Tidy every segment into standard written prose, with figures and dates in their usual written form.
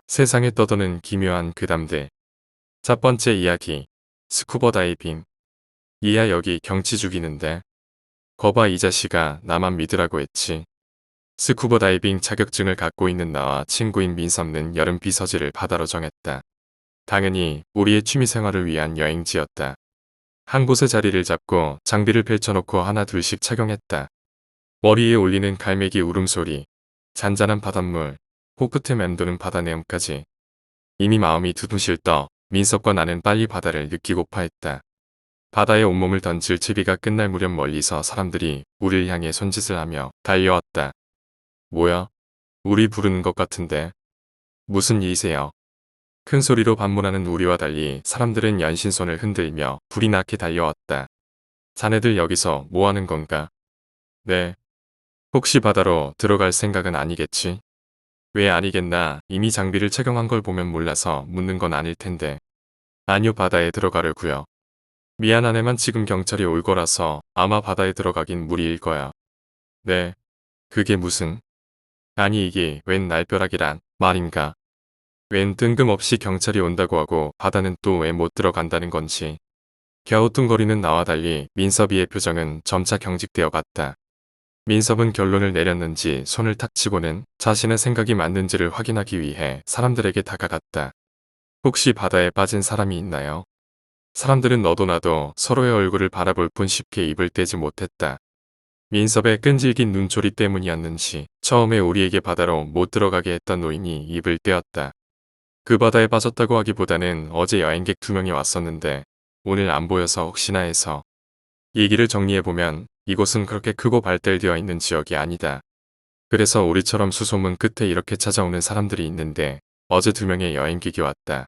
세상에 떠도는 기묘한 괴담들. 첫 번째 이야기. 스쿠버 다이빙. 이야 여기 경치 죽이는데. 거봐 이 자식아 나만 믿으라고 했지. 스쿠버 다이빙 자격증을 갖고 있는 나와 친구인 민섭는 여름 비서지를 바다로 정했다. 당연히 우리의 취미생활을 위한 여행지였다. 한 곳에 자리를 잡고 장비를 펼쳐놓고 하나 둘씩 착용했다. 머리에 울리는 갈매기 울음소리, 잔잔한 바닷물, 코끝에 맴도는 바다 내음까지. 이미 마음이 두둥실 떠 민섭과 나는 빨리 바다를 느끼고파 했다. 바다에 온몸을 던질 채비가 끝날 무렵 멀리서 사람들이 우리를 향해 손짓을 하며 달려왔다. 뭐야? 우리 부르는 것 같은데. 무슨 일이세요? 큰 소리로 반문하는 우리와 달리 사람들은 연신손을 흔들며 불이 나게 달려왔다. 자네들 여기서 뭐 하는 건가? 네. 혹시 바다로 들어갈 생각은 아니겠지? 왜 아니겠나, 이미 장비를 착용한 걸 보면 몰라서 묻는 건 아닐 텐데. 아니요, 바다에 들어가려고요. 미안하네만 지금 경찰이 올 거라서 아마 바다에 들어가긴 무리일 거야. 네. 그게 무슨? 아니 이게 웬 날벼락이란 말인가? 웬 뜬금없이 경찰이 온다고 하고 바다는 또 왜 못 들어간다는 건지. 갸우뚱거리는 나와 달리 민섭이의 표정은 점차 경직되어 갔다. 민섭은 결론을 내렸는지 손을 탁 치고는 자신의 생각이 맞는지를 확인하기 위해 사람들에게 다가갔다. 혹시 바다에 빠진 사람이 있나요? 사람들은 너도 나도 서로의 얼굴을 바라볼 뿐 쉽게 입을 떼지 못했다. 민섭의 끈질긴 눈초리 때문이었는지 처음에 우리에게 바다로 못 들어가게 했던 노인이 입을 떼었다. 그 바다에 빠졌다고 하기보다는 어제 여행객 2명이 왔었는데 오늘 안 보여서 혹시나 해서. 얘기를 정리해보면 이곳은 그렇게 크고 발달되어 있는 지역이 아니다. 그래서 우리처럼 수소문 끝에 이렇게 찾아오는 사람들이 있는데 어제 2명의 여행객이 왔다.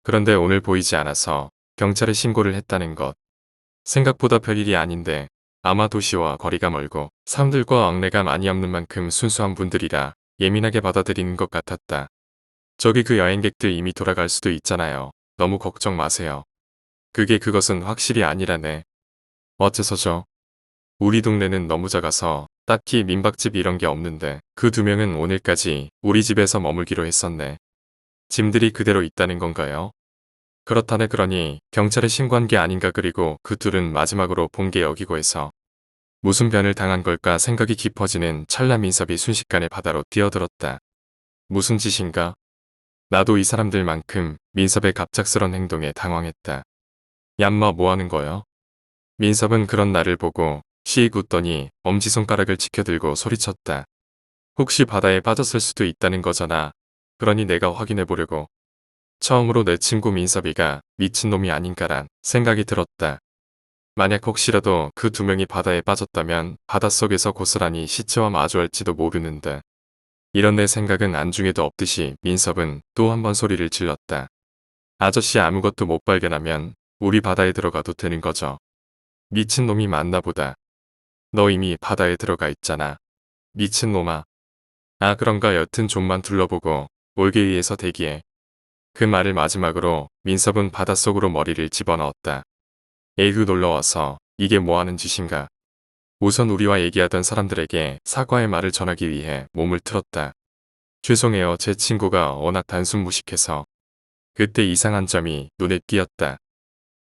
그런데 오늘 보이지 않아서 경찰에 신고를 했다는 것. 생각보다 별일이 아닌데 아마 도시와 거리가 멀고 사람들과 앙내가 많이 없는 만큼 순수한 분들이라 예민하게 받아들이는 것 같았다. 저기 그 여행객들 이미 돌아갈 수도 있잖아요. 너무 걱정 마세요. 그것은 확실히 아니라네. 어째서죠? 우리 동네는 너무 작아서 딱히 민박집 이런 게 없는데 그 2명은 오늘까지 우리 집에서 머물기로 했었네. 짐들이 그대로 있다는 건가요? 그렇다네. 그러니 경찰에 신고한 게 아닌가. 그리고 그 둘은 마지막으로 본 게 여기고 해서 무슨 변을 당한 걸까 생각이 깊어지는 찰나 민섭이 순식간에 바다로 뛰어들었다. 무슨 짓인가? 나도 이 사람들만큼 민섭의 갑작스런 행동에 당황했다. 얌마 뭐 하는 거야? 민섭은 그런 나를 보고 씩 웃더니 엄지손가락을 치켜들고 소리쳤다. 혹시 바다에 빠졌을 수도 있다는 거잖아. 그러니 내가 확인해 보려고. 처음으로 내 친구 민섭이가 미친놈이 아닌가란 생각이 들었다. 만약 혹시라도 그 2명이 바다에 빠졌다면 바닷속에서 고스란히 시체와 마주할지도 모르는데. 이런 내 생각은 안중에도 없듯이 민섭은 또 한 번 소리를 질렀다. 아저씨 아무것도 못 발견하면 우리 바다에 들어가도 되는 거죠. 미친놈이 맞나 보다. 너 이미 바다에 들어가 있잖아. 미친놈아. 아 그런가. 여튼 좀만 둘러보고 올게 위에서 대기해. 그 말을 마지막으로 민섭은 바닷속으로 머리를 집어넣었다. 에휴 놀러와서 이게 뭐하는 짓인가. 우선 우리와 얘기하던 사람들에게 사과의 말을 전하기 위해 몸을 틀었다. 죄송해요. 제 친구가 워낙 단순무식해서. 그때 이상한 점이 눈에 띄었다.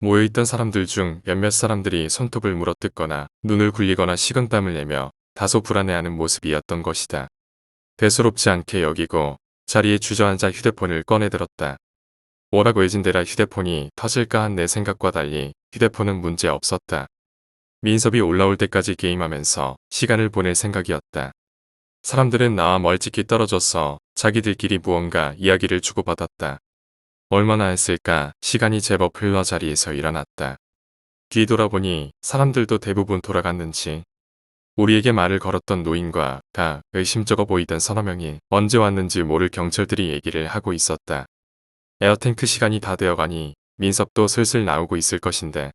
모여있던 사람들 중 몇몇 사람들이 손톱을 물어뜯거나 눈을 굴리거나 식은땀을 내며 다소 불안해하는 모습이었던 것이다. 대수롭지 않게 여기고 자리에 주저앉아 휴대폰을 꺼내들었다. 워낙 외진데라 휴대폰이 터질까 한 내 생각과 달리 휴대폰은 문제 없었다. 민섭이 올라올 때까지 게임하면서 시간을 보낼 생각이었다. 사람들은 나와 멀찍이 떨어져서 자기들끼리 무언가 이야기를 주고받았다. 얼마나 했을까. 시간이 제법 흘러 자리에서 일어났다. 뒤돌아보니 사람들도 대부분 돌아갔는지. 우리에게 말을 걸었던 노인과 다 의심쩍어 보이던 서너 명이 언제 왔는지 모를 경찰들이 얘기를 하고 있었다. 에어탱크 시간이 다 되어가니 민섭도 슬슬 나오고 있을 것인데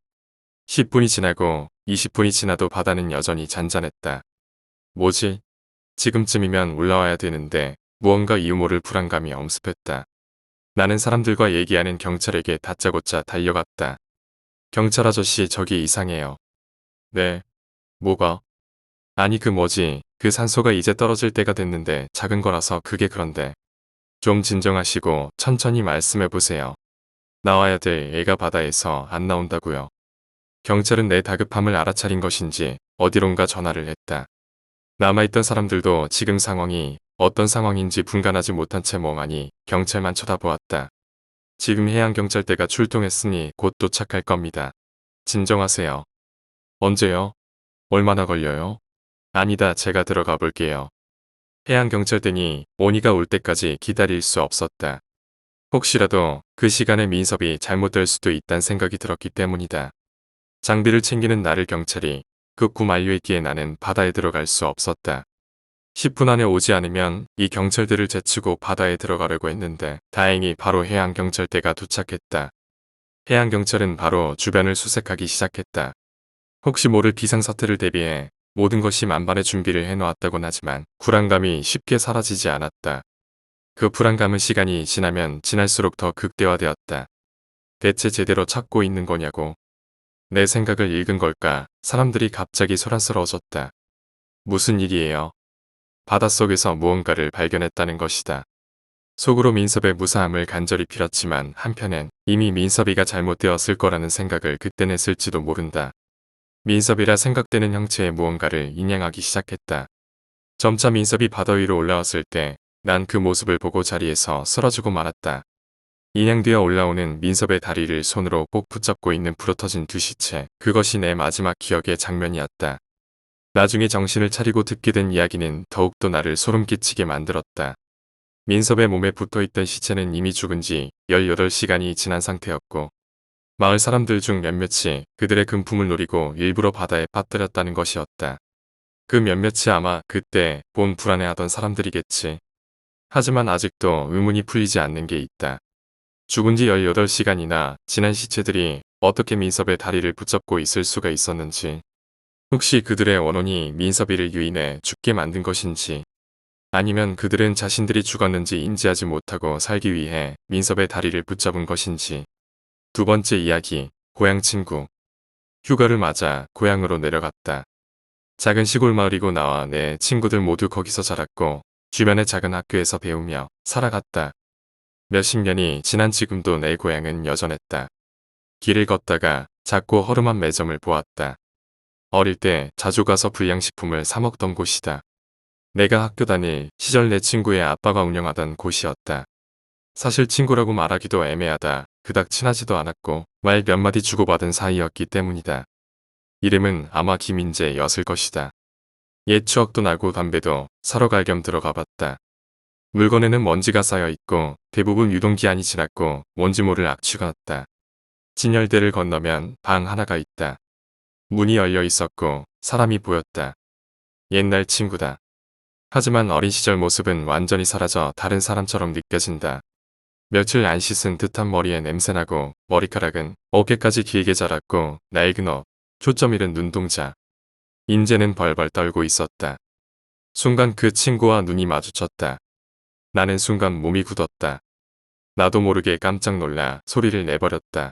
10분이 지나고 20분이 지나도 바다는 여전히 잔잔했다. 뭐지? 지금쯤이면 올라와야 되는데 무언가 이유 모를 불안감이 엄습했다. 나는 사람들과 얘기하는 경찰에게 다짜고짜 달려갔다. 경찰 아저씨 저기 이상해요. 네. 뭐가? 아니 그 뭐지, 그 산소가 이제 떨어질 때가 됐는데 작은 거라서 그게 그런데. 좀 진정하시고 천천히 말씀해보세요. 나와야 될 애가 바다에서 안 나온다고요. 경찰은 내 다급함을 알아차린 것인지 어디론가 전화를 했다. 남아있던 사람들도 지금 상황이 어떤 상황인지 분간하지 못한 채 멍하니 경찰만 쳐다보았다. 지금 해양경찰대가 출동했으니 곧 도착할 겁니다. 진정하세요. 언제요? 얼마나 걸려요? 아니다, 제가 들어가 볼게요. 해양경찰대니 오니가 올 때까지 기다릴 수 없었다. 혹시라도 그 시간에 민섭이 잘못될 수도 있다는 생각이 들었기 때문이다. 장비를 챙기는 나를 경찰이 급구 만류했기에 나는 바다에 들어갈 수 없었다. 10분 안에 오지 않으면 이 경찰들을 제치고 바다에 들어가려고 했는데 다행히 바로 해양경찰대가 도착했다. 해양경찰은 바로 주변을 수색하기 시작했다. 혹시 모를 비상사태를 대비해 모든 것이 만반의 준비를 해놓았다곤 하지만 불안감이 쉽게 사라지지 않았다. 그 불안감은 시간이 지나면 지날수록 더 극대화되었다. 대체 제대로 찾고 있는 거냐고. 내 생각을 읽은 걸까? 사람들이 갑자기 소란스러워졌다. 무슨 일이에요? 바닷속에서 무언가를 발견했다는 것이다. 속으로 민섭의 무사함을 간절히 빌었지만 한편엔 이미 민섭이가 잘못되었을 거라는 생각을 그땐 했을지도 모른다. 민섭이라 생각되는 형체의 무언가를 인양하기 시작했다. 점차 민섭이 바다 위로 올라왔을 때 난 그 모습을 보고 자리에서 쓰러지고 말았다. 인양되어 올라오는 민섭의 다리를 손으로 꼭 붙잡고 있는 불어터진 두 시체. 그것이 내 마지막 기억의 장면이었다. 나중에 정신을 차리고 듣게 된 이야기는 더욱더 나를 소름 끼치게 만들었다. 민섭의 몸에 붙어있던 시체는 이미 죽은 지 18시간이 지난 상태였고 마을 사람들 중 몇몇이 그들의 금품을 노리고 일부러 바다에 빠뜨렸다는 것이었다. 그 몇몇이 아마 그때 본 불안해하던 사람들이겠지. 하지만 아직도 의문이 풀리지 않는 게 있다. 죽은 지 18시간이나 지난 시체들이 어떻게 민섭의 다리를 붙잡고 있을 수가 있었는지. 혹시 그들의 원혼이 민섭이를 유인해 죽게 만든 것인지 아니면 그들은 자신들이 죽었는지 인지하지 못하고 살기 위해 민섭의 다리를 붙잡은 것인지. 두 번째 이야기, 고향 친구. 휴가를 맞아 고향으로 내려갔다. 작은 시골 마을이고 나와 내 친구들 모두 거기서 자랐고 주변의 작은 학교에서 배우며 살아갔다. 몇십 년이 지난 지금도 내 고향은 여전했다. 길을 걷다가 작고 허름한 매점을 보았다. 어릴 때 자주 가서 불량식품을 사 먹던 곳이다. 내가 학교 다닐 시절 내 친구의 아빠가 운영하던 곳이었다. 사실 친구라고 말하기도 애매하다. 그닥 친하지도 않았고 말 몇 마디 주고받은 사이였기 때문이다. 이름은 아마 김인재였을 것이다. 옛 추억도 나고 담배도 사러 갈 겸 들어가 봤다. 물건에는 먼지가 쌓여 있고 대부분 유통기한이 지났고 뭔지 모를 악취가 났다. 진열대를 건너면 방 하나가 있다. 문이 열려 있었고 사람이 보였다. 옛날 친구다. 하지만 어린 시절 모습은 완전히 사라져 다른 사람처럼 느껴진다. 며칠 안 씻은 듯한 머리에 냄새나고 머리카락은 어깨까지 길게 자랐고 낡은 옷, 초점 잃은 눈동자. 인제는 벌벌 떨고 있었다. 순간 그 친구와 눈이 마주쳤다. 나는 순간 몸이 굳었다. 나도 모르게 깜짝 놀라 소리를 내버렸다.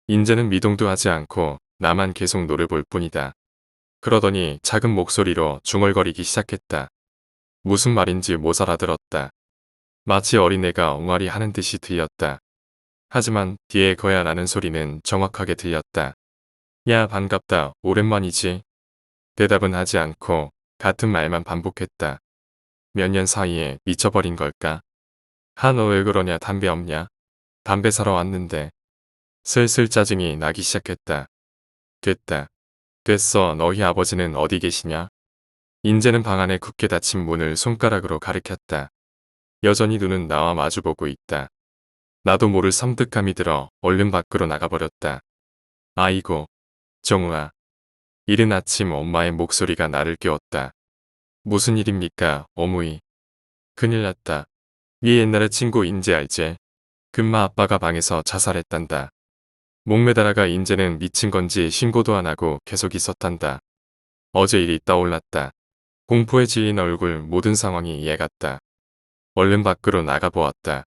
인제는 미동도 하지 않고 나만 계속 노려볼 뿐이다. 그러더니 작은 목소리로 중얼거리기 시작했다. 무슨 말인지 못 알아들었다. 마치 어린애가 엉아리 하는 듯이 들렸다. 하지만 뒤에 거야 라는 소리는 정확하게 들렸다. 야, 반갑다. 오랜만이지. 대답은 하지 않고 같은 말만 반복했다. 몇 년 사이에 미쳐버린 걸까? 너 왜 그러냐? 담배 없냐? 담배 사러 왔는데. 슬슬 짜증이 나기 시작했다. 됐다. 됐어. 너희 아버지는 어디 계시냐? 인제는 방 안에 굳게 닫힌 문을 손가락으로 가리켰다. 여전히 눈은 나와 마주보고 있다. 나도 모를 섬뜩함이 들어 얼른 밖으로 나가버렸다. 아이고, 정우아. 이른 아침 엄마의 목소리가 나를 깨웠다. 무슨 일입니까, 어머니? 큰일 났다. 네 옛날의 친구 인재 알지? 금마 아빠가 방에서 자살했단다. 목매달아가 인재는 미친 건지 신고도 안 하고 계속 있었단다. 어제 일이 떠올랐다. 공포에 질린 얼굴, 모든 상황이 이해갔다. 얼른 밖으로 나가보았다.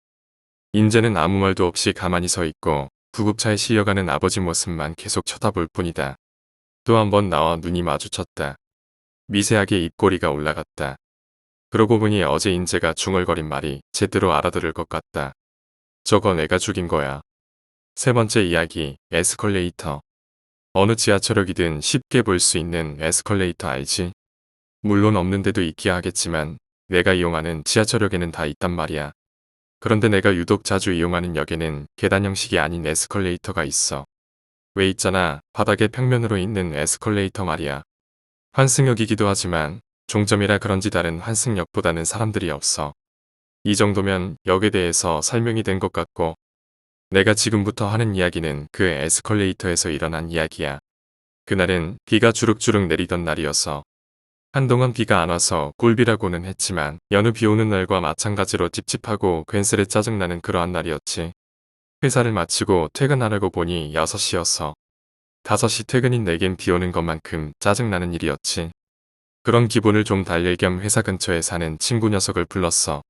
인재는 아무 말도 없이 가만히 서 있고 구급차에 실려가는 아버지 모습만 계속 쳐다볼 뿐이다. 또 한 번 나와 눈이 마주쳤다. 미세하게 입꼬리가 올라갔다. 그러고 보니 어제 인재가 중얼거린 말이 제대로 알아들을 것 같다. 저거 내가 죽인 거야. 세 번째 이야기, 에스컬레이터. 어느 지하철역이든 쉽게 볼 수 있는 에스컬레이터 알지? 물론 없는 데도 있기야 하겠지만 내가 이용하는 지하철역에는 다 있단 말이야. 그런데 내가 유독 자주 이용하는 역에는 계단 형식이 아닌 에스컬레이터가 있어. 왜 있잖아, 바닥에 평면으로 있는 에스컬레이터 말이야. 환승역이기도 하지만 종점이라 그런지 다른 환승역보다는 사람들이 없어. 이 정도면 역에 대해서 설명이 된 것 같고, 내가 지금부터 하는 이야기는 그 에스컬레이터에서 일어난 이야기야. 그날은 비가 주룩주룩 내리던 날이어서 한동안 비가 안 와서 꿀비라고는 했지만 여느 비 오는 날과 마찬가지로 찝찝하고 괜스레 짜증나는 그러한 날이었지. 회사를 마치고 퇴근하려고 보니 6시였어. 5시 퇴근인 내겐 비 오는 것만큼 짜증나는 일이었지. 그런 기분을 좀 달랠 겸 회사 근처에 사는 친구 녀석을 불렀어.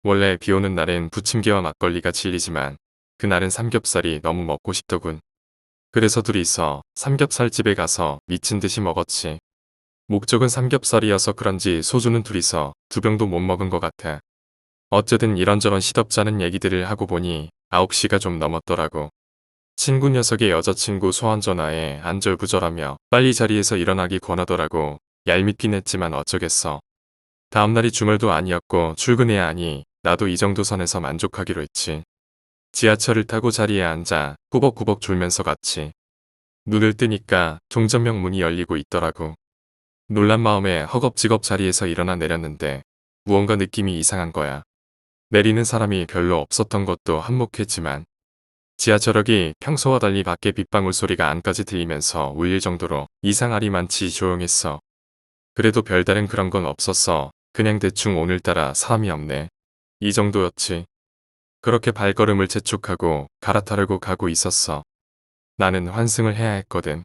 원래 비 오는 날엔 부침개와 막걸리가 진리지만 그날은 삼겹살이 너무 먹고 싶더군. 그래서 둘이서 삼겹살집에 가서 미친 듯이 먹었지. 목적은 삼겹살이어서 그런지 소주는 둘이서 2병도 못 먹은 것 같아. 어쨌든 이런저런 시덥잖은 얘기들을 하고 보니 9시가 좀 넘었더라고. 친구 녀석의 여자친구 소환 전화에 안절부절하며 빨리 자리에서 일어나기 권하더라고. 얄밉긴 했지만 어쩌겠어. 다음날이 주말도 아니었고 출근해야 하니 나도 이 정도 선에서 만족하기로 했지. 지하철을 타고 자리에 앉아 꾸벅꾸벅 졸면서 갔지. 눈을 뜨니까 종점역 문이 열리고 있더라고. 놀란 마음에 허겁지겁 자리에서 일어나 내렸는데 무언가 느낌이 이상한 거야. 내리는 사람이 별로 없었던 것도 한몫했지만 지하철역이 평소와 달리 밖에 빗방울 소리가 안까지 들리면서 울릴 정도로 이상하리만치 조용했어. 그래도 별다른 그런 건 없었어. 그냥 대충 오늘따라 사람이 없네. 이 정도였지. 그렇게 발걸음을 재촉하고 갈아타려고 가고 있었어. 나는 환승을 해야 했거든.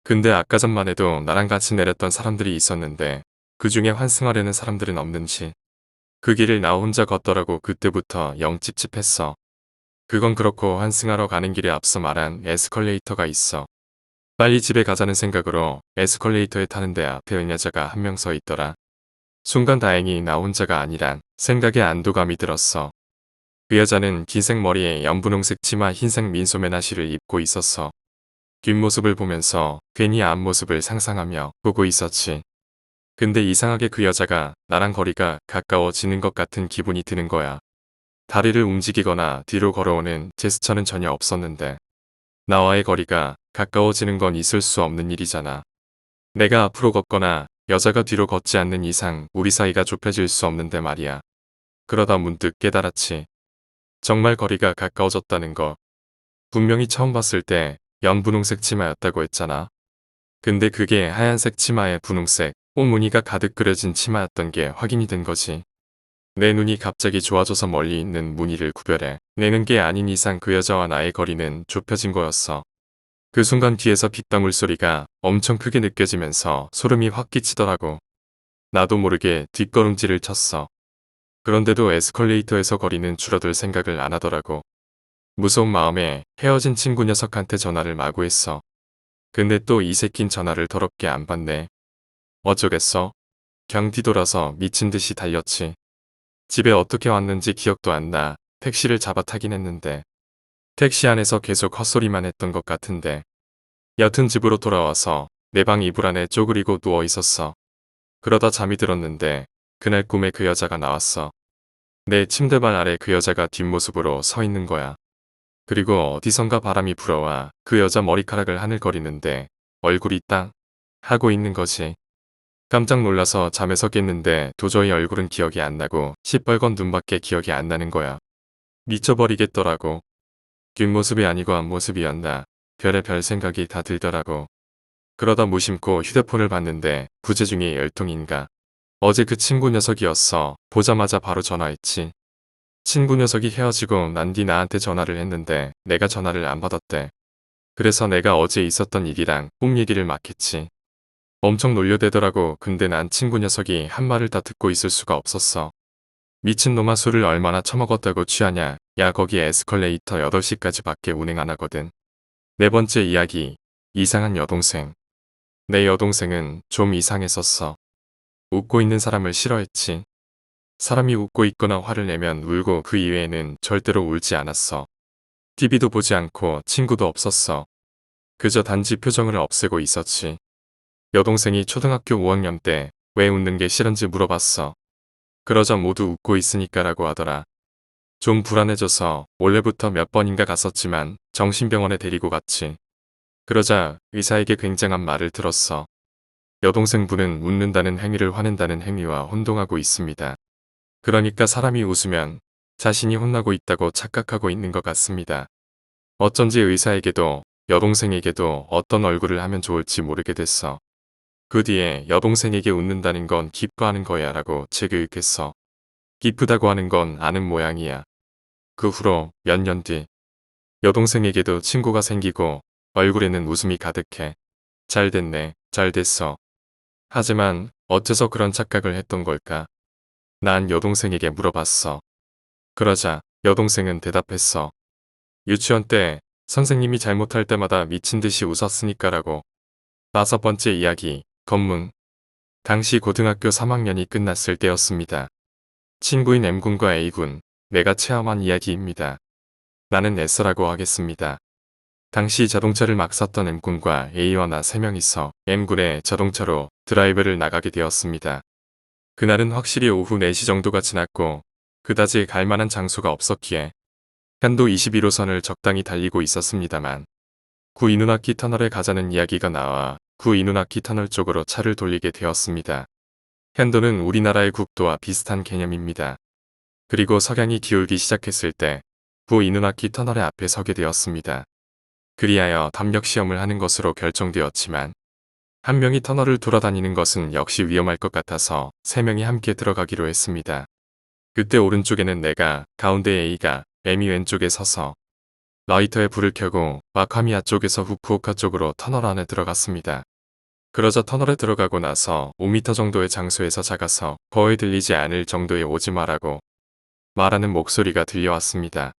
근데 아까 전만 해도 나랑 같이 내렸던 사람들이 있었는데 그 중에 환승하려는 사람들은 없는지. 그 길을 나 혼자 걷더라고. 그때부터 영 찝찝했어. 그건 그렇고 환승하러 가는 길에 앞서 말한 에스컬레이터가 있어. 빨리 집에 가자는 생각으로 에스컬레이터에 타는데 앞에 여자가 한 명 서 있더라. 순간 다행히 나 혼자가 아니란 생각에 안도감이 들었어. 그 여자는 흰색 머리에 연분홍색 치마 흰색 민소매 나시를 입고 있었어. 뒷모습을 보면서 괜히 앞모습을 상상하며 보고 있었지. 근데 이상하게 그 여자가 나랑 거리가 가까워지는 것 같은 기분이 드는 거야. 다리를 움직이거나 뒤로 걸어오는 제스처는 전혀 없었는데 나와의 거리가 가까워지는 건 있을 수 없는 일이잖아. 내가 앞으로 걷거나 여자가 뒤로 걷지 않는 이상 우리 사이가 좁혀질 수 없는데 말이야. 그러다 문득 깨달았지. 정말 거리가 가까워졌다는 거. 분명히 처음 봤을 때 연분홍색 치마였다고 했잖아. 근데 그게 하얀색 치마에 분홍색 꽃무늬가 가득 그려진 치마였던 게 확인이 된 거지. 내 눈이 갑자기 좋아져서 멀리 있는 무늬를 구별해 내는 게 아닌 이상 그 여자와 나의 거리는 좁혀진 거였어. 그 순간 뒤에서 빗방울 소리가 엄청 크게 느껴지면서 소름이 확 끼치더라고. 나도 모르게 뒷걸음질을 쳤어. 그런데도 에스컬레이터에서 거리는 줄어들 생각을 안 하더라고. 무서운 마음에 헤어진 친구 녀석한테 전화를 마구 했어. 근데 또 이 새낀 전화를 더럽게 안 받네. 어쩌겠어? 경 뒤돌아서 미친 듯이 달렸지. 집에 어떻게 왔는지 기억도 안 나. 택시를 잡아 타긴 했는데. 택시 안에서 계속 헛소리만 했던 것 같은데. 여튼 집으로 돌아와서 내 방 이불 안에 쪼그리고 누워 있었어. 그러다 잠이 들었는데 그날 꿈에 그 여자가 나왔어. 내 침대발 아래 그 여자가 뒷모습으로 서 있는 거야. 그리고 어디선가 바람이 불어와 그 여자 머리카락을 하늘거리는데 얼굴이 땅 하고 있는 거지. 깜짝 놀라서 잠에서 깼는데 도저히 얼굴은 기억이 안 나고 시뻘건 눈밖에 기억이 안 나는 거야. 미쳐버리겠더라고. 뒷모습이 아니고 앞모습이었나. 별의별 생각이 다 들더라고. 그러다 무심코 휴대폰을 봤는데 부재중에 열통인가. 어제 그 친구 녀석이었어. 보자마자 바로 전화했지. 친구 녀석이 헤어지고 난 뒤 나한테 전화를 했는데 내가 전화를 안 받았대. 그래서 내가 어제 있었던 일이랑 꿈 얘기를 막 했지. 엄청 놀려대더라고. 근데 난 친구 녀석이 한 말을 다 듣고 있을 수가 없었어. 미친놈아 술을 얼마나 처먹었다고 취하냐. 야 거기 에스컬레이터 8시까지 밖에 운행 안 하거든. 네 번째 이야기. 이상한 여동생. 내 여동생은 좀 이상했었어. 웃고 있는 사람을 싫어했지. 사람이 웃고 있거나 화를 내면 울고 그 이외에는 절대로 울지 않았어. TV도 보지 않고 친구도 없었어. 그저 단지 표정을 없애고 있었지. 여동생이 초등학교 5학년 때 왜 웃는 게 싫은지 물어봤어. 그러자 모두 웃고 있으니까라고 하더라. 좀 불안해져서 원래부터 몇 번인가 갔었지만 정신병원에 데리고 갔지. 그러자 의사에게 굉장한 말을 들었어. 여동생분은 웃는다는 행위를 화낸다는 행위와 혼동하고 있습니다. 그러니까 사람이 웃으면 자신이 혼나고 있다고 착각하고 있는 것 같습니다. 어쩐지 의사에게도 여동생에게도 어떤 얼굴을 하면 좋을지 모르게 됐어. 그 뒤에 여동생에게 웃는다는 건 기뻐하는 거야 라고 재교육했어. 기쁘다고 하는 건 아는 모양이야. 그 후로 몇 년 뒤 여동생에게도 친구가 생기고 얼굴에는 웃음이 가득해. 잘 됐네, 잘 됐어. 하지만 어째서 그런 착각을 했던 걸까? 난 여동생에게 물어봤어. 그러자 여동생은 대답했어. 유치원 때 선생님이 잘못할 때마다 미친 듯이 웃었으니까라고. 5번째 이야기, 검문. 당시 고등학교 3학년이 끝났을 때였습니다. 친구인 M군과 A군, 내가 체험한 이야기입니다. 나는 S라고 하겠습니다. 당시 자동차를 막 샀던 M군과 A와 나 3명이서 M군의 자동차로 드라이브를 나가게 되었습니다. 그날은 확실히 오후 4시 정도가 지났고 그다지 갈 만한 장소가 없었기에 편도 21호선을 적당히 달리고 있었습니다만 구이누나키 터널에 가자는 이야기가 나와 구이누나키 터널 쪽으로 차를 돌리게 되었습니다. 편도는 우리나라의 국도와 비슷한 개념입니다. 그리고 석양이 기울기 시작했을 때 구이누나키 터널의 앞에 서게 되었습니다. 그리하여 담력 시험을 하는 것으로 결정되었지만 한 명이 터널을 돌아다니는 것은 역시 위험할 것 같아서 3명이 함께 들어가기로 했습니다. 그때 오른쪽에는 내가, 가운데 A가, M이 왼쪽에 서서 라이터에 불을 켜고 와카미야 쪽에서 후쿠오카 쪽으로 터널 안에 들어갔습니다. 그러자 터널에 들어가고 나서 5m 정도의 장소에서 작아서 거의 들리지 않을 정도의 오지 마라고 말하는 목소리가 들려왔습니다.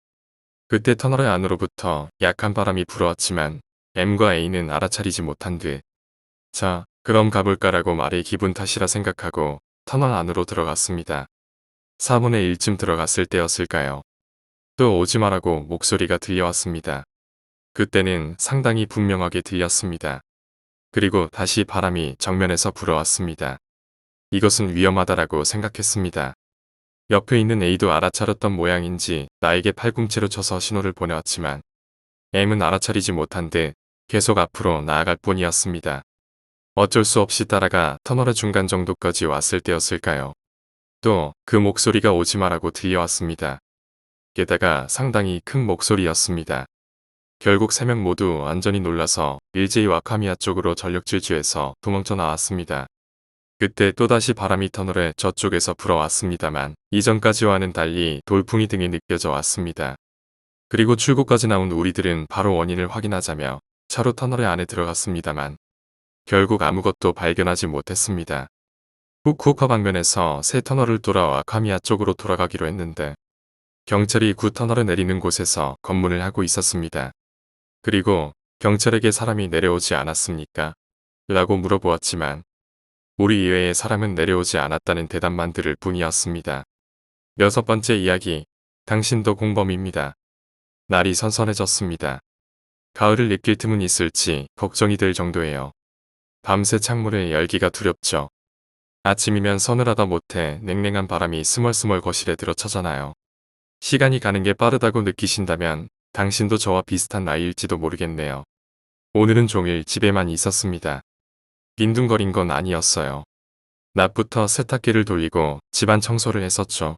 그때 터널의 안으로부터 약한 바람이 불어왔지만 M과 A는 알아차리지 못한 듯 자, 그럼 가볼까라고 말해 기분 탓이라 생각하고 터널 안으로 들어갔습니다. 4분의 1쯤 들어갔을 때였을까요? 또 오지 마라고 목소리가 들려왔습니다. 그때는 상당히 분명하게 들렸습니다. 그리고 다시 바람이 정면에서 불어왔습니다. 이것은 위험하다라고 생각했습니다. 옆에 있는 A도 알아차렸던 모양인지 나에게 팔꿈치로 쳐서 신호를 보내왔지만 M은 알아차리지 못한 듯 계속 앞으로 나아갈 뿐이었습니다. 어쩔 수 없이 따라가 터널의 중간 정도까지 왔을 때였을까요? 또 그 목소리가 오지 마라고 들려왔습니다. 게다가 상당히 큰 목소리였습니다. 결국 3명 모두 완전히 놀라서 일제히 와카미야 쪽으로 전력 질주해서 도망쳐 나왔습니다. 그때 또다시 바람이 터널의 저쪽에서 불어왔습니다만 이전까지와는 달리 돌풍이 등에 느껴져 왔습니다. 그리고 출구까지 나온 우리들은 바로 원인을 확인하자며 차로 터널의 안에 들어갔습니다만 결국 아무것도 발견하지 못했습니다. 후쿠오카 방면에서 새 터널을 돌아와 카미야 쪽으로 돌아가기로 했는데 경찰이 구 터널에 내리는 곳에서 검문을 하고 있었습니다. 그리고 경찰에게 사람이 내려오지 않았습니까? 라고 물어보았지만 우리 이외의 사람은 내려오지 않았다는 대답만 들을 뿐이었습니다. 6번째 이야기, 당신도 공범입니다. 날이 선선해졌습니다. 가을을 느낄 틈은 있을지 걱정이 될 정도예요. 밤새 창문을 열기가 두렵죠. 아침이면 서늘하다 못해 냉랭한 바람이 스멀스멀 거실에 들어차잖아요. 시간이 가는 게 빠르다고 느끼신다면 당신도 저와 비슷한 나이일지도 모르겠네요. 오늘은 종일 집에만 있었습니다. 빈둥거린 건 아니었어요. 낮부터 세탁기를 돌리고 집안 청소를 했었죠.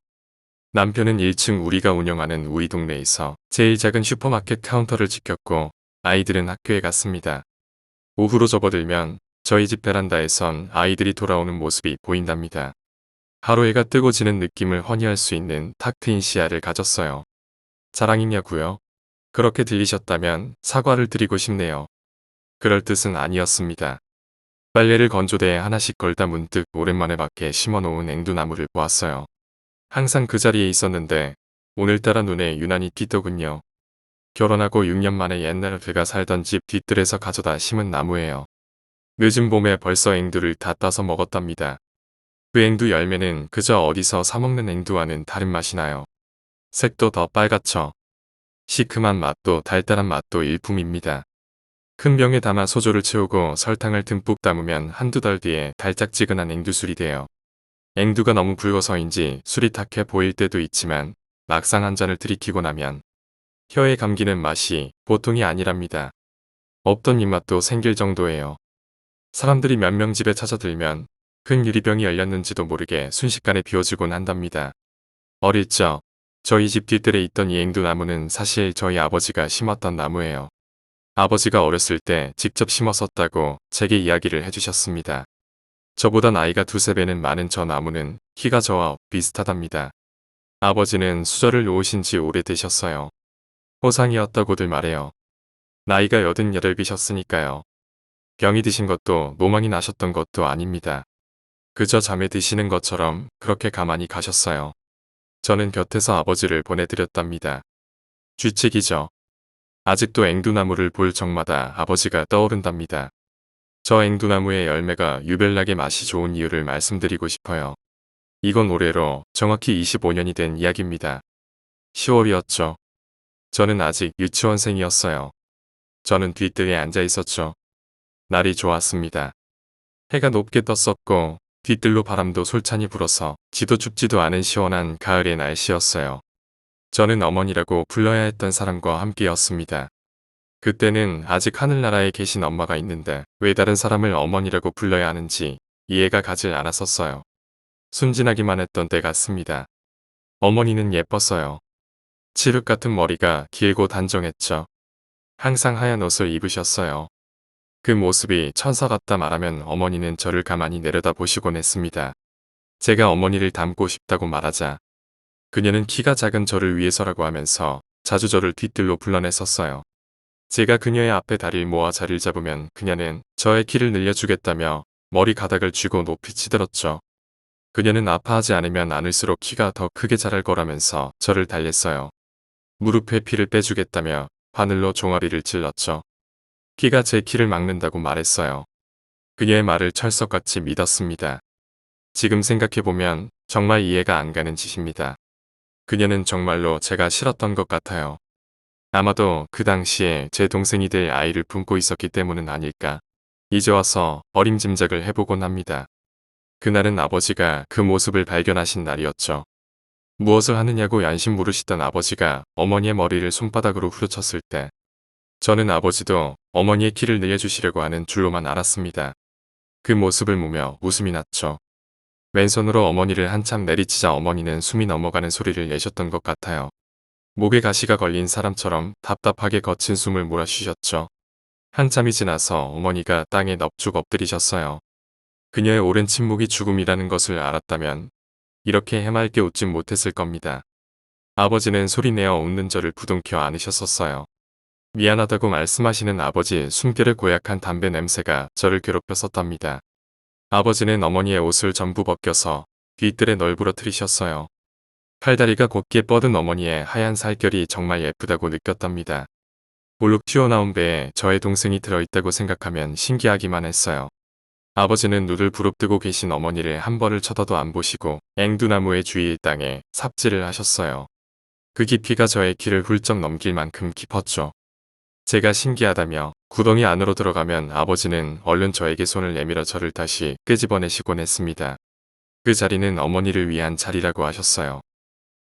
남편은 1층 우리가 운영하는 우리 동네에서 제일 작은 슈퍼마켓 카운터를 지켰고 아이들은 학교에 갔습니다. 오후로 접어들면 저희 집 베란다에선 아이들이 돌아오는 모습이 보인답니다. 하루 해가 뜨고 지는 느낌을 허니할 수 있는 탁 트인 시야를 가졌어요. 자랑이냐고요? 그렇게 들리셨다면 사과를 드리고 싶네요. 그럴 뜻은 아니었습니다. 빨래를 건조대에 하나씩 걸다 문득 오랜만에 밖에 심어놓은 앵두나무를 보았어요. 항상 그 자리에 있었는데 오늘따라 눈에 유난히 띄더군요. 결혼하고 6년 만에 옛날 그가 살던 집 뒤뜰에서 가져다 심은 나무예요. 늦은 봄에 벌써 앵두를 다 따서 먹었답니다. 그 앵두 열매는 그저 어디서 사먹는 앵두와는 다른 맛이 나요. 색도 더 빨갛죠. 시큼한 맛도 달달한 맛도 일품입니다. 큰 병에 담아 소주를 채우고 설탕을 듬뿍 담으면 한두 달 뒤에 달짝지근한 앵두술이 돼요. 앵두가 너무 붉어서인지 술이 탁해 보일 때도 있지만 막상 한 잔을 들이키고 나면 혀에 감기는 맛이 보통이 아니랍니다. 없던 입맛도 생길 정도예요. 사람들이 몇 명 집에 찾아들면 큰 유리병이 열렸는지도 모르게 순식간에 비워지곤 한답니다. 어릴 적 저희 집 뒷뜰에 있던 이 앵두나무는 사실 저희 아버지가 심었던 나무예요. 아버지가 어렸을 때 직접 심었었다고 제게 이야기를 해주셨습니다. 저보다 나이가 두세 배는 많은 저 나무는 키가 저와 비슷하답니다. 아버지는 수저를 놓으신 지 오래되셨어요. 호상이었다고들 말해요. 나이가 88이셨으니까요. 병이 드신 것도 노망이 나셨던 것도 아닙니다. 그저 잠에 드시는 것처럼 그렇게 가만히 가셨어요. 저는 곁에서 아버지를 보내드렸답니다. 쥐책이죠. 아직도 앵두나무를 볼 적마다 아버지가 떠오른답니다. 저 앵두나무의 열매가 유별나게 맛이 좋은 이유를 말씀드리고 싶어요. 이건 올해로 정확히 25년이 된 이야기입니다. 10월이었죠. 저는 아직 유치원생이었어요. 저는 뒷뜰에 앉아 있었죠. 날이 좋았습니다. 해가 높게 떴었고 뒷뜰로 바람도 솔찬히 불어서 지도 춥지도 않은 시원한 가을의 날씨였어요. 저는 어머니라고 불러야 했던 사람과 함께였습니다. 그때는 아직 하늘나라에 계신 엄마가 있는데 왜 다른 사람을 어머니라고 불러야 하는지 이해가 가질 않았었어요. 순진하기만 했던 때 같습니다. 어머니는 예뻤어요. 칠흑 같은 머리가 길고 단정했죠. 항상 하얀 옷을 입으셨어요. 그 모습이 천사 같다 말하면 어머니는 저를 가만히 내려다보시곤 했습니다. 제가 어머니를 닮고 싶다고 말하자 그녀는 키가 작은 저를 위해서라고 하면서 자주 저를 뒷뜰로 불러냈었어요. 제가 그녀의 앞에 다리를 모아 자리를 잡으면 그녀는 저의 키를 늘려주겠다며 머리 가닥을 쥐고 높이 치들었죠. 그녀는 아파하지 않으면 않을수록 키가 더 크게 자랄 거라면서 저를 달랬어요. 무릎에 피를 빼주겠다며 바늘로 종아리를 찔렀죠. 키가 제 키를 막는다고 말했어요. 그녀의 말을 철석같이 믿었습니다. 지금 생각해보면 정말 이해가 안 가는 짓입니다. 그녀는 정말로 제가 싫었던 것 같아요. 아마도 그 당시에 제 동생이 될 아이를 품고 있었기 때문은 아닐까. 이제 와서 어림짐작을 해보곤 합니다. 그날은 아버지가 그 모습을 발견하신 날이었죠. 무엇을 하느냐고 야심 물으시던 아버지가 어머니의 머리를 손바닥으로 후려쳤을 때 저는 아버지도 어머니의 키를 늘려주시려고 하는 줄로만 알았습니다. 그 모습을 보며 웃음이 났죠. 왼손으로 어머니를 한참 내리치자 어머니는 숨이 넘어가는 소리를 내셨던 것 같아요. 목에 가시가 걸린 사람처럼 답답하게 거친 숨을 몰아쉬셨죠. 한참이 지나서 어머니가 땅에 넙죽 엎드리셨어요. 그녀의 오랜 침묵이 죽음이라는 것을 알았다면 이렇게 해맑게 웃진 못했을 겁니다. 아버지는 소리내어 웃는 저를 부둥켜 안으셨었어요. 미안하다고 말씀하시는 아버지의 숨결에 고약한 담배 냄새가 저를 괴롭혔었답니다. 아버지는 어머니의 옷을 전부 벗겨서 뒷뜰에 널브러뜨리셨어요. 팔다리가 곧게 뻗은 어머니의 하얀 살결이 정말 예쁘다고 느꼈답니다. 볼록 튀어나온 배에 저의 동생이 들어있다고 생각하면 신기하기만 했어요. 아버지는 눈을 부릅뜨고 계신 어머니를 한 번을 쳐다도 안 보시고 앵두나무의 주위의 땅에 삽질을 하셨어요. 그 깊이가 저의 키를 훌쩍 넘길 만큼 깊었죠. 제가 신기하다며 구덩이 안으로 들어가면 아버지는 얼른 저에게 손을 내밀어 저를 다시 끄집어내시곤 했습니다. 그 자리는 어머니를 위한 자리라고 하셨어요.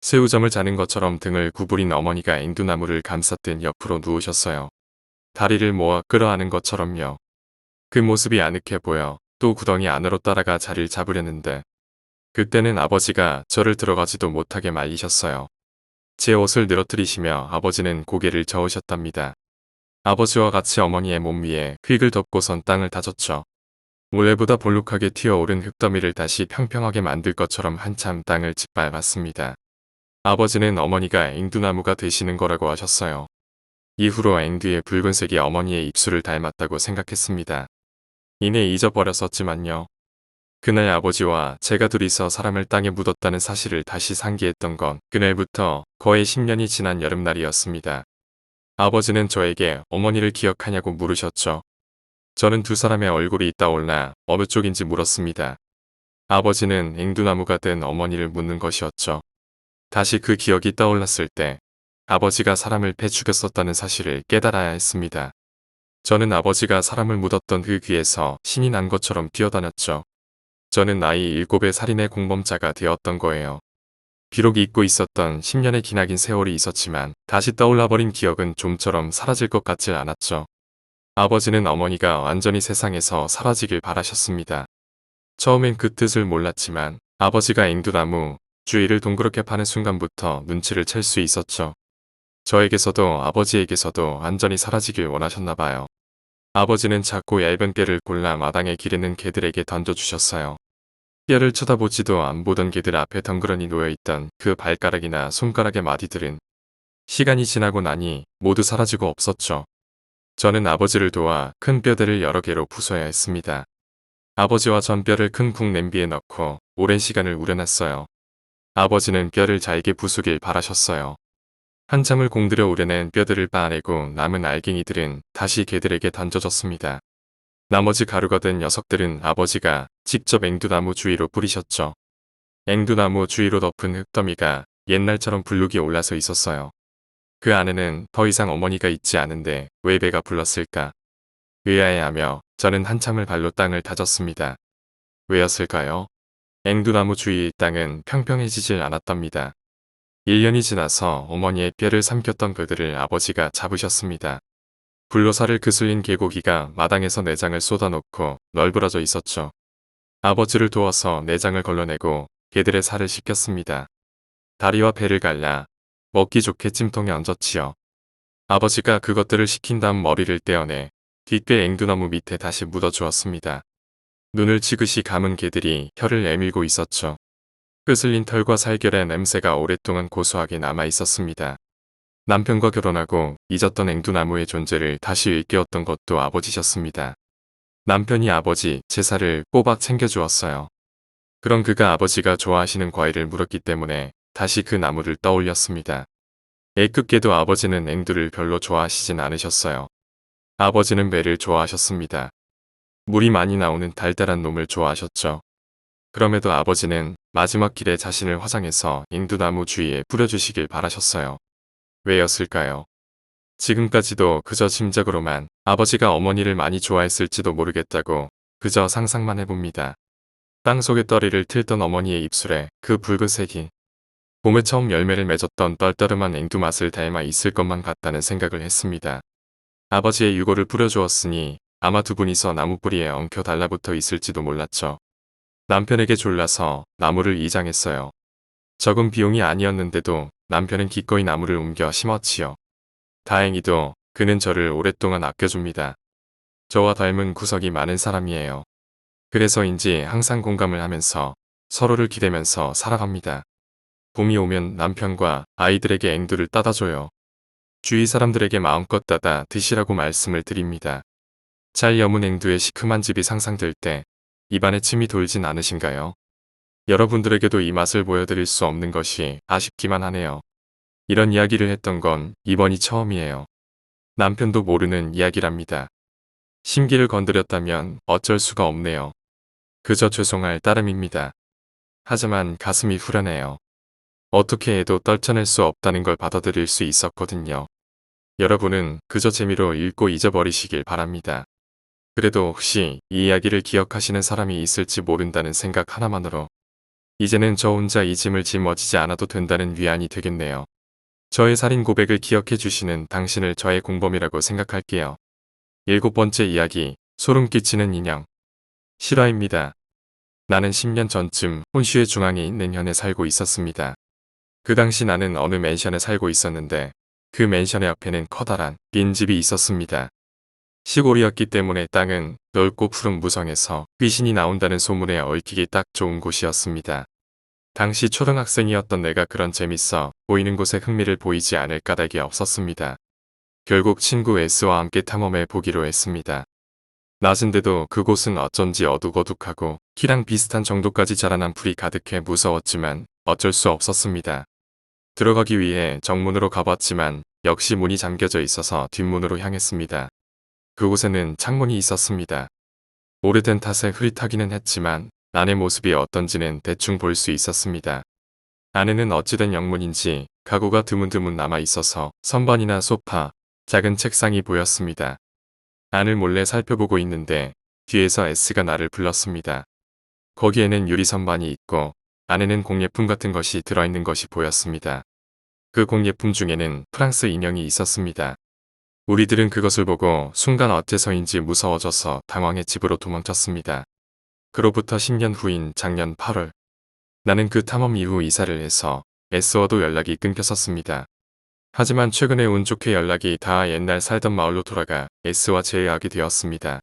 새우점을 자는 것처럼 등을 구부린 어머니가 앵두나무를 감쌌듯 옆으로 누우셨어요. 다리를 모아 끌어안은 것처럼요. 그 모습이 아늑해 보여 또 구덩이 안으로 따라가 자리를 잡으려는데 그때는 아버지가 저를 들어가지도 못하게 말리셨어요. 제 옷을 늘어뜨리시며 아버지는 고개를 저으셨답니다. 아버지와 같이 어머니의 몸 위에 흙을 덮고선 땅을 다졌죠. 모래보다 볼록하게 튀어오른 흙더미를 다시 평평하게 만들 것처럼 한참 땅을 짓밟았습니다. 아버지는 어머니가 앵두나무가 되시는 거라고 하셨어요. 이후로 앵두의 붉은색이 어머니의 입술을 닮았다고 생각했습니다. 이내 잊어버렸었지만요. 그날 아버지와 제가 둘이서 사람을 땅에 묻었다는 사실을 다시 상기했던 건 그날부터 거의 10년이 지난 여름날이었습니다. 아버지는 저에게 어머니를 기억하냐고 물으셨죠. 저는 두 사람의 얼굴이 떠올라 어느 쪽인지 물었습니다. 아버지는 앵두나무가 된 어머니를 묻는 것이었죠. 다시 그 기억이 떠올랐을 때 아버지가 사람을 패 죽였었다는 사실을 깨달아야 했습니다. 저는 아버지가 사람을 묻었던 그 귀에서 신이 난 것처럼 뛰어다녔죠. 저는 나이 7의 살인의 공범자가 되었던 거예요. 비록 잊고 있었던 10년의 기나긴 세월이 있었지만 다시 떠올라버린 기억은 좀처럼 사라질 것 같지 않았죠. 아버지는 어머니가 완전히 세상에서 사라지길 바라셨습니다. 처음엔 그 뜻을 몰랐지만 아버지가 앵두나무 주위를 동그랗게 파는 순간부터 눈치를 챌 수 있었죠. 저에게서도 아버지에게서도 완전히 사라지길 원하셨나봐요. 아버지는 작고 얇은 뼈를 골라 마당에 기르는 개들에게 던져주셨어요. 뼈를 쳐다보지도 안 보던 개들 앞에 덩그러니 놓여있던 그 발가락이나 손가락의 마디들은 시간이 지나고 나니 모두 사라지고 없었죠. 저는 아버지를 도와 큰 뼈들을 여러 개로 부숴야 했습니다. 아버지와 전 뼈를 큰 국 냄비에 넣고 오랜 시간을 우려놨어요. 아버지는 뼈를 잘게 부수길 바라셨어요. 한참을 공들여 우려낸 뼈들을 빻아내고 남은 알갱이들은 다시 개들에게 던져졌습니다. 나머지 가루가 된 녀석들은 아버지가 직접 앵두나무 주위로 뿌리셨죠. 앵두나무 주위로 덮은 흙더미가 옛날처럼 불룩이 올라서 있었어요. 그 안에는 더 이상 어머니가 있지 않은데 왜 배가 불렀을까? 의아해하며 저는 한참을 발로 땅을 다졌습니다. 왜였을까요? 앵두나무 주위의 땅은 평평해지질 않았답니다. 1년이 지나서 어머니의 뼈를 삼켰던 그들을 아버지가 잡으셨습니다. 불로 살을 그슬린 개고기가 마당에서 내장을 쏟아놓고 널브러져 있었죠. 아버지를 도와서 내장을 걸러내고 개들의 살을 씻겼습니다. 다리와 배를 갈라 먹기 좋게 찜통에 얹었지요. 아버지가 그것들을 식힌 다음 머리를 떼어내 뒷배 앵두나무 밑에 다시 묻어주었습니다. 눈을 치긋이 감은 개들이 혀를 내밀고 있었죠. 끄슬린 털과 살결의 냄새가 오랫동안 고소하게 남아 있었습니다. 남편과 결혼하고 잊었던 앵두나무의 존재를 다시 일깨웠던 것도 아버지셨습니다. 남편이 아버지 제사를 꼬박 챙겨주었어요. 그런 그가 아버지가 좋아하시는 과일을 물었기 때문에 다시 그 나무를 떠올렸습니다. 애꿎게도 아버지는 앵두를 별로 좋아하시진 않으셨어요. 아버지는 배를 좋아하셨습니다. 물이 많이 나오는 달달한 놈을 좋아하셨죠. 그럼에도 아버지는 마지막 길에 자신을 화장해서 앵두나무 주위에 뿌려주시길 바라셨어요. 왜였을까요? 지금까지도 그저 짐작으로만 아버지가 어머니를 많이 좋아했을지도 모르겠다고 그저 상상만 해봅니다. 땅속에 떠리를 틀던 어머니의 입술에 그 붉은색이 봄에 처음 열매를 맺었던 떨떠름한 앵두 맛을 닮아 있을 것만 같다는 생각을 했습니다. 아버지의 유골을 뿌려주었으니 아마 두 분이서 나무 뿌리에 엉켜 달라붙어 있을지도 몰랐죠. 남편에게 졸라서 나무를 이장했어요. 적은 비용이 아니었는데도 남편은 기꺼이 나무를 옮겨 심었지요. 다행히도 그는 저를 오랫동안 아껴줍니다. 저와 닮은 구석이 많은 사람이에요. 그래서인지 항상 공감을 하면서 서로를 기대면서 살아갑니다. 봄이 오면 남편과 아이들에게 앵두를 따다 줘요. 주위 사람들에게 마음껏 따다 드시라고 말씀을 드립니다. 잘 여문 앵두의 시큼한 집이 상상될 때 입안에 침이 돌진 않으신가요? 여러분들에게도 이 맛을 보여드릴 수 없는 것이 아쉽기만 하네요. 이런 이야기를 했던 건 이번이 처음이에요. 남편도 모르는 이야기랍니다. 심기를 건드렸다면 어쩔 수가 없네요. 그저 죄송할 따름입니다. 하지만 가슴이 후련해요. 어떻게 해도 떨쳐낼 수 없다는 걸 받아들일 수 있었거든요. 여러분은 그저 재미로 읽고 잊어버리시길 바랍니다. 그래도 혹시 이 이야기를 기억하시는 사람이 있을지 모른다는 생각 하나만으로 이제는 저 혼자 이 짐을 짊어지지 않아도 된다는 위안이 되겠네요. 저의 살인 고백을 기억해 주시는 당신을 저의 공범이라고 생각할게요. 7번째 이야기, 소름 끼치는 인형. 실화입니다. 나는 10년 전쯤 혼슈의 중앙에 있는 현에 살고 있었습니다. 그 당시 나는 어느 맨션에 살고 있었는데 그 맨션의 앞에는 커다란 빈집이 있었습니다. 시골이었기 때문에 땅은 넓고 푸른 무성에서 귀신이 나온다는 소문에 얽히기 딱 좋은 곳이었습니다. 당시 초등학생이었던 내가 그런 재밌어 보이는 곳에 흥미를 보이지 않을 까닭이 없었습니다. 결국 친구 S와 함께 탐험해 보기로 했습니다. 낮은데도 그곳은 어쩐지 어둑어둑하고 키랑 비슷한 정도까지 자라난 풀이 가득해 무서웠지만 어쩔 수 없었습니다. 들어가기 위해 정문으로 가봤지만 역시 문이 잠겨져 있어서 뒷문으로 향했습니다. 그곳에는 창문이 있었습니다. 오래된 탓에 흐릿하기는 했지만 아내 모습이 어떤지는 대충 볼 수 있었습니다. 아내는 어찌된 영문인지 가구가 드문드문 남아 있어서 선반이나 소파, 작은 책상이 보였습니다. 안을 몰래 살펴보고 있는데 뒤에서 S가 나를 불렀습니다. 거기에는 유리 선반이 있고 안에는 공예품 같은 것이 들어있는 것이 보였습니다. 그 공예품 중에는 프랑스 인형이 있었습니다. 우리들은 그것을 보고 순간 어째서인지 무서워져서 당황해 집으로 도망쳤습니다. 그로부터 10년 후인 작년 8월, 나는 그 탐험 이후 이사를 해서 S와도 연락이 끊겼었습니다. 하지만 최근에 운 좋게 연락이 다 옛날 살던 마을로 돌아가 S와 재회하게 되었습니다.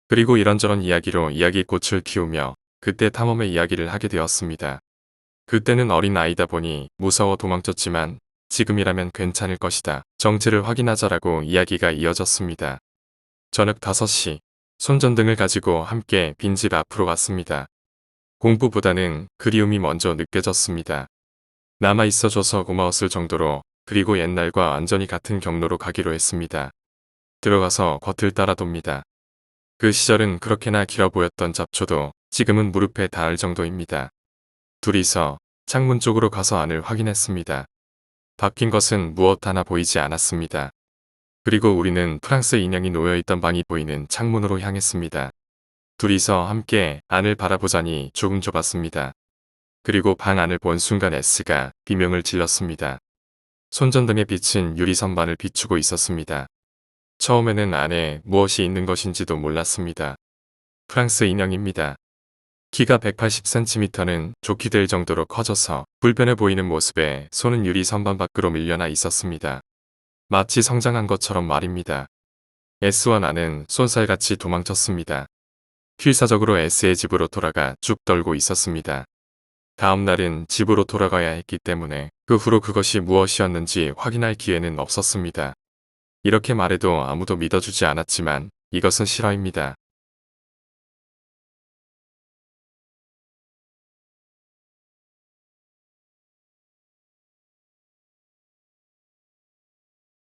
그리고 이런저런 이야기로 이야기꽃을 키우며 그때 탐험의 이야기를 하게 되었습니다. 그때는 어린 아이다 보니 무서워 도망쳤지만 지금이라면 괜찮을 것이다. 정체를 확인하자라고 이야기가 이어졌습니다. 저녁 5시, 손전등을 가지고 함께 빈집 앞으로 왔습니다. 공부보다는 그리움이 먼저 느껴졌습니다. 남아 있어줘서 고마웠을 정도로, 그리고 옛날과 완전히 같은 경로로 가기로 했습니다. 들어가서 겉을 따라 돕니다. 그 시절은 그렇게나 길어 보였던 잡초도 지금은 무릎에 닿을 정도입니다. 둘이서 창문 쪽으로 가서 안을 확인했습니다. 바뀐 것은 무엇 하나 보이지 않았습니다. 그리고 우리는 프랑스 인형이 놓여있던 방이 보이는 창문으로 향했습니다. 둘이서 함께 안을 바라보자니 조금 좁았습니다. 그리고 방 안을 본 순간 S가 비명을 질렀습니다. 손전등의 빛은 유리 선반을 비추고 있었습니다. 처음에는 안에 무엇이 있는 것인지도 몰랐습니다. 프랑스 인형입니다. 키가 180cm는 좋게 될 정도로 커져서 불편해 보이는 모습에 손은 유리 선반 밖으로 밀려나 있었습니다. 마치 성장한 것처럼 말입니다. S와 나는 쏜살같이 도망쳤습니다. 필사적으로 S의 집으로 돌아가 쭉 떨고 있었습니다. 다음 날은 집으로 돌아가야 했기 때문에 그 후로 그것이 무엇이었는지 확인할 기회는 없었습니다. 이렇게 말해도 아무도 믿어주지 않았지만 이것은 실화입니다.